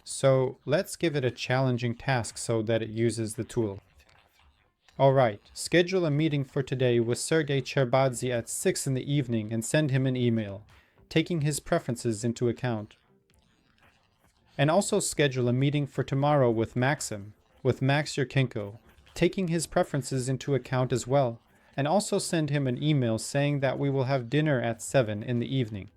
So let's give it a challenging task so that it uses the tool. Alright, schedule a meeting for today with Sergei Cherbadzhy at 6 in the evening and send him an email, taking his preferences into account. And also schedule a meeting for tomorrow with Max Yurchenko, taking his preferences into account as well, and also send him an email saying that we will have dinner at 7 in the evening.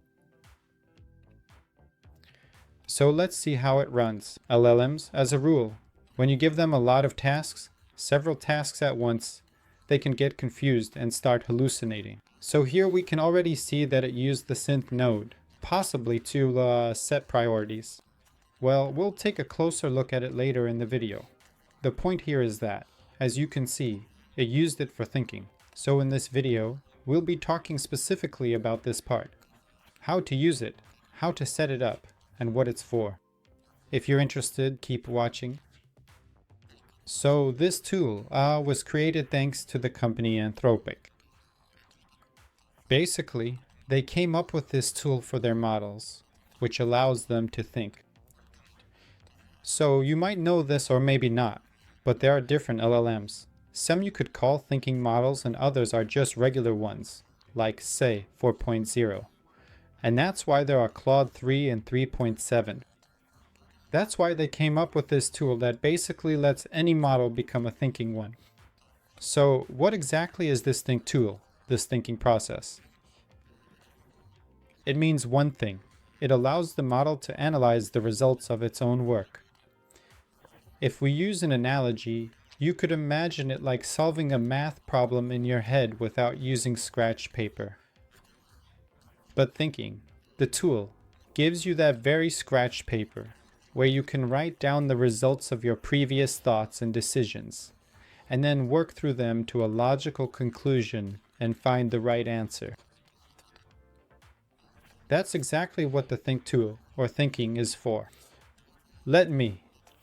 So let's see how it runs. LLMs, as a rule, when you give them a lot of tasks, several tasks at once, they can get confused and start hallucinating. So here we can already see that it used the synth node, possibly to set priorities. Well, we'll take a closer look at it later in the video. The point here is that, as you can see, it used it for thinking. So in this video, we'll be talking specifically about this part. How to use it, how to set it up, and what it's for. If you're interested, keep watching. So this tool was created thanks to the company Anthropic. Basically, they came up with this tool for their models, which allows them to think. So you might know this or maybe not, but there are different LLMs. Some you could call thinking models and others are just regular ones, like say 4.0. And that's why there are Claude 3 and 3.7. That's why they came up with this tool that basically lets any model become a thinking one. So what exactly is this tool, this thinking process? It means one thing. It allows the model to analyze the results of its own work. If we use an analogy, you could imagine it like solving a math problem in your head without using scratch paper. But thinking, the tool, gives you that very scratch paper, where you can write down the results of your previous thoughts and decisions, and then work through them to a logical conclusion and find the right answer. That's exactly what the think tool, or thinking, is for.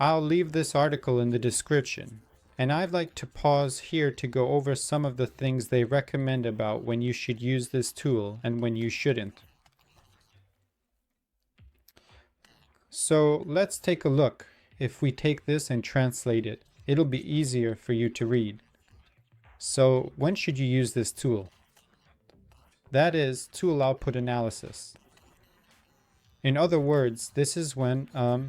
I'll leave this article in the description, and I'd like to pause here to go over some of the things they recommend about when you should use this tool and when you shouldn't. So let's take a look. If we take this and translate it, it'll be easier for you to read. So when should you use this tool? That is, tool output analysis. In other words, this is when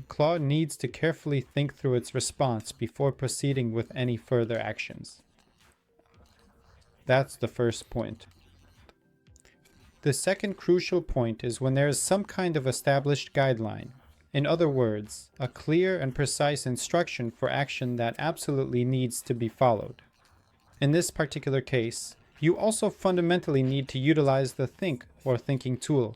Claude needs to carefully think through its response before proceeding with any further actions. That's the first point. The second crucial point is when there is some kind of established guideline. In other words, a clear and precise instruction for action that absolutely needs to be followed. In this particular case, you also fundamentally need to utilize the think or thinking tool.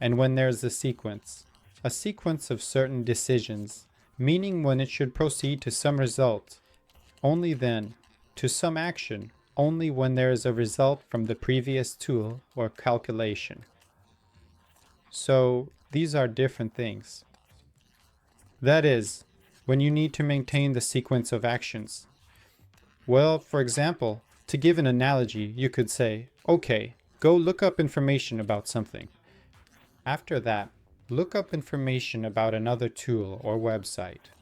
And when there's a sequence of certain decisions, meaning when it should proceed to some result, only then, to some action, only when there is a result from the previous tool or calculation. So, these are different things. That is, when you need to maintain the sequence of actions. Well, for example, to give an analogy, you could say, okay, go look up information about something. After that, look up information about another tool or website.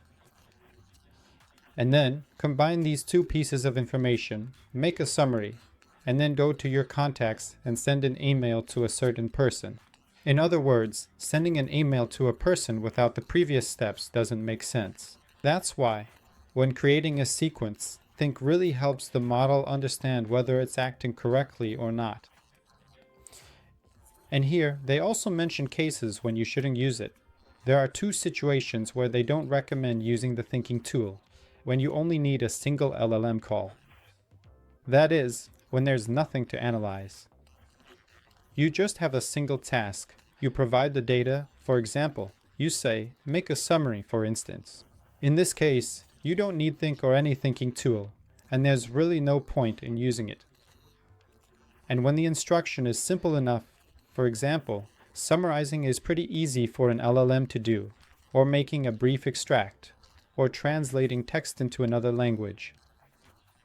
And then, combine these two pieces of information, make a summary, and then go to your contacts and send an email to a certain person. In other words, sending an email to a person without the previous steps doesn't make sense. That's why, when creating a sequence, think really helps the model understand whether it's acting correctly or not. And here, they also mention cases when you shouldn't use it. There are two situations where they don't recommend using the thinking tool, when you only need a single LLM call. That is, when there's nothing to analyze. You just have a single task. You provide the data, for example, you say, make a summary, for instance. In this case, you don't need think or any thinking tool, and there's really no point in using it. And when the instruction is simple enough, for example, summarizing is pretty easy for an LLM to do, or making a brief extract, or translating text into another language.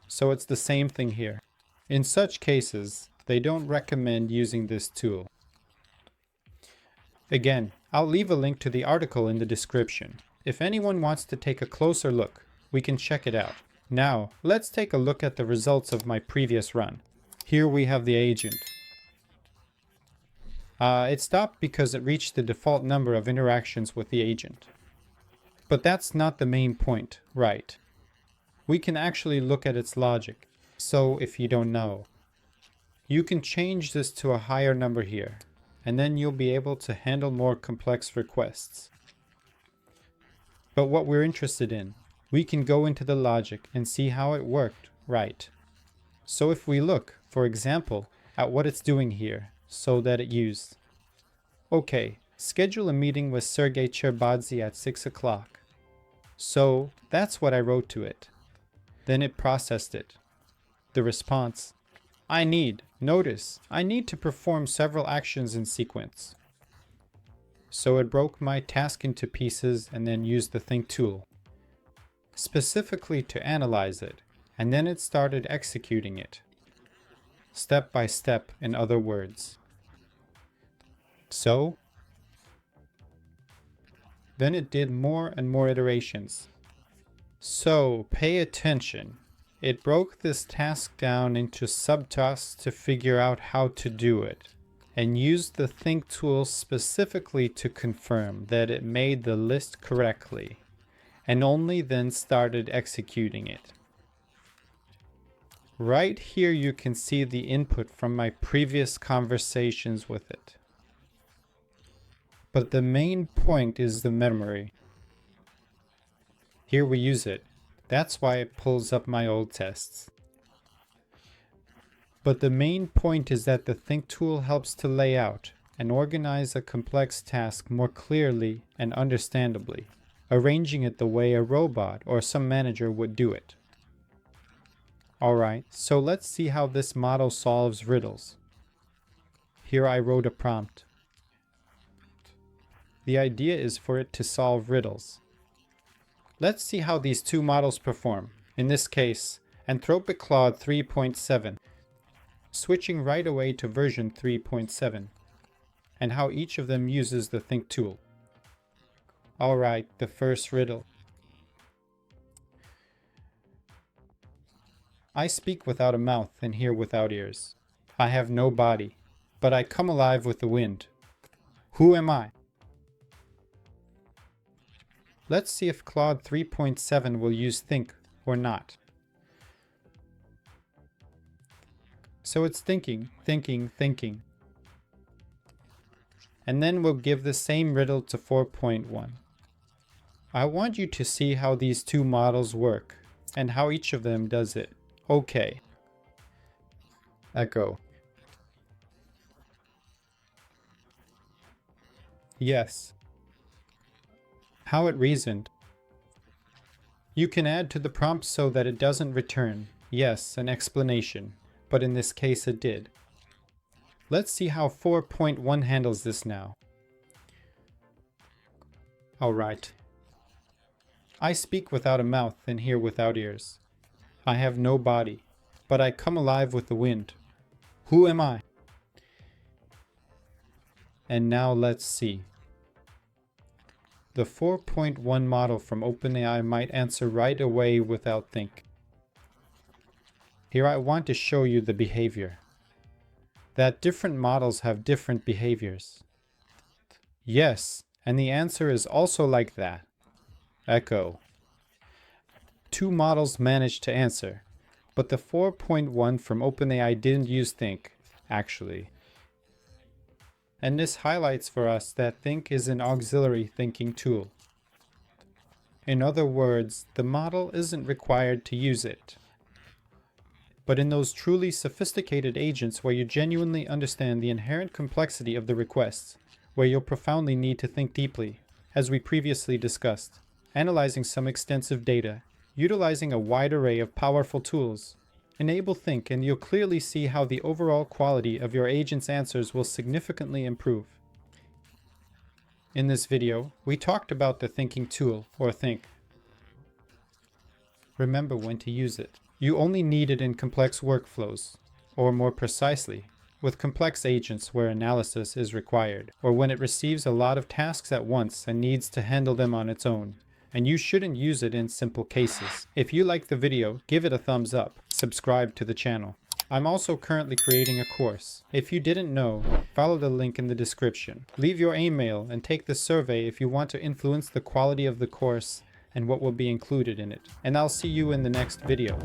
So it's the same thing here. In such cases, they don't recommend using this tool. Again, I'll leave a link to the article in the description. If anyone wants to take a closer look, we can check it out. Now, let's take a look at the results of my previous run. Here we have the agent. It stopped because it reached the default number of interactions with the agent. But that's not the main point, right? We can actually look at its logic. So if you don't know, you can change this to a higher number here, and then you'll be able to handle more complex requests. But what we're interested in, we can go into the logic and see how it worked, right? So if we look, for example, at what it's doing here, so that it used, okay, schedule a meeting with Sergii Cherbadzhy at 6 o'clock. So that's what I wrote to it. Then it processed it. The response, I need to perform several actions in sequence. So it broke my task into pieces and then used the think tool, specifically to analyze it, and then it started executing it. Step by step, in other words. So, then it did more and more iterations. So, pay attention. It broke this task down into subtasks to figure out how to do it, and used the think tool specifically to confirm that it made the list correctly, and only then started executing it. Right here you can see the input from my previous conversations with it. But the main point is the memory. Here we use it. That's why it pulls up my old tests. But the main point is that the think tool helps to lay out and organize a complex task more clearly and understandably, arranging it the way a robot or some manager would do it. Alright, so let's see how this model solves riddles. Here I wrote a prompt. The idea is for it to solve riddles. Let's see how these two models perform. In this case, Anthropic Claude 3.7, switching right away to version 3.7, and how each of them uses the think tool. Alright, the first riddle. I speak without a mouth and hear without ears. I have no body, but I come alive with the wind. Who am I? Let's see if Claude 3.7 will use think or not. So it's thinking, thinking, thinking. And then we'll give the same riddle to 4.1. I want you to see how these two models work and how each of them does it. Okay. Echo. Yes. How it reasoned. You can add to the prompt so that it doesn't return, yes, an explanation, but in this case it did. Let's see how 4.1 handles this now. Alright. I speak without a mouth and hear without ears. I have no body, but I come alive with the wind. Who am I? And now let's see. The 4.1 model from OpenAI might answer right away without think. Here I want to show you the behavior. That different models have different behaviors. Yes, and the answer is also like that. Echo. Two models managed to answer, but the 4.1 from OpenAI didn't use think, actually. And this highlights for us that think is an auxiliary thinking tool. In other words, the model isn't required to use it. But in those truly sophisticated agents where you genuinely understand the inherent complexity of the requests, where you'll profoundly need to think deeply, as we previously discussed, analyzing some extensive data, utilizing a wide array of powerful tools, enable think and you'll clearly see how the overall quality of your agent's answers will significantly improve. In this video, we talked about the thinking tool, or think. Remember when to use it. You only need it in complex workflows, or more precisely, with complex agents where analysis is required, or when it receives a lot of tasks at once and needs to handle them on its own. And you shouldn't use it in simple cases. If you like the video, give it a thumbs up, subscribe to the channel. I'm also currently creating a course. If you didn't know, follow the link in the description. Leave your email and take the survey if you want to influence the quality of the course and what will be included in it. And I'll see you in the next video.